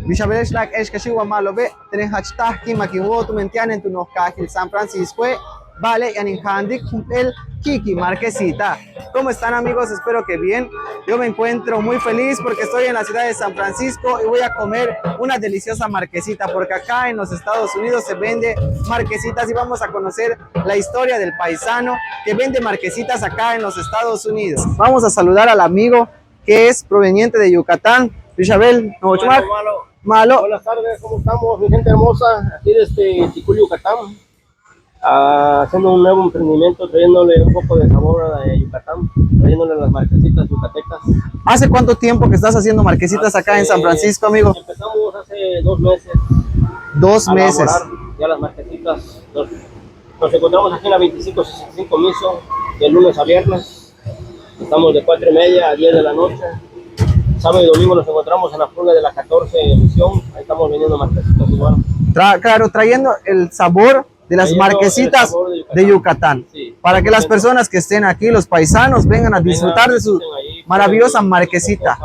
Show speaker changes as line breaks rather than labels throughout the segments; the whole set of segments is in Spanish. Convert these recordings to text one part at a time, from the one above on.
Bishabel Shlak Esh Kashiwa Malobe, Tenen Hachtaki Makiwotu Mentian en Tunokakil San Francisco, vale, y Handik el Kiki Marquesita. ¿Cómo están, amigos? Espero que bien. Yo me encuentro muy feliz porque estoy en la ciudad de San Francisco y voy a comer una deliciosa marquesita, porque acá en los Estados Unidos se vende marquesitas y vamos a conocer la historia del paisano que vende marquesitas acá en los Estados Unidos. Vamos a saludar al amigo que es proveniente de Yucatán. Isabel, ¿no? Malo.
Buenas tardes, ¿cómo estamos, mi gente hermosa? Aquí desde Ticul, Yucatán, haciendo un nuevo emprendimiento, trayéndole un poco de sabor a Yucatán, trayéndole las marquesitas yucatecas.
¿Hace cuánto tiempo que estás haciendo marquesitas acá en San Francisco, amigo?
Empezamos hace 2 meses.
2 meses.
Ya las marquesitas. Nos encontramos aquí en la 2565 Miso, de lunes a viernes. Estamos de 4:30 a 10 de la noche. Sábado y domingo nos encontramos en la pulga de la 14 emisión. Ahí estamos vendiendo marquesitas igual.
Claro, trayendo el sabor de las marquesitas de Yucatán.
Sí,
para que las personas que estén aquí, los paisanos, vengan a disfrutar de su maravillosa marquesita.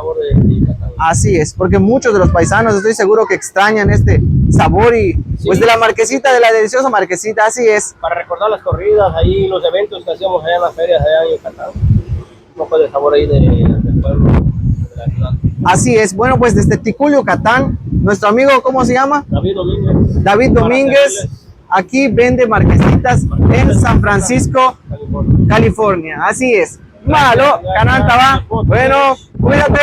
Así es, porque muchos de los paisanos estoy seguro que extrañan este sabor y pues de la marquesita, de la deliciosa marquesita, así es.
Para recordar las corridas, ahí los eventos que hacíamos allá en las ferias allá en Yucatán. Un poco de sabor ahí del pueblo, de la ciudad.
Así es, bueno, pues desde Ticul, Yucatán, nuestro amigo, ¿cómo se llama?
David Domínguez.
David Domínguez, aquí vende marquesitas en San Francisco, California. Así es. Malo, Cananta va. Bueno, cuídate.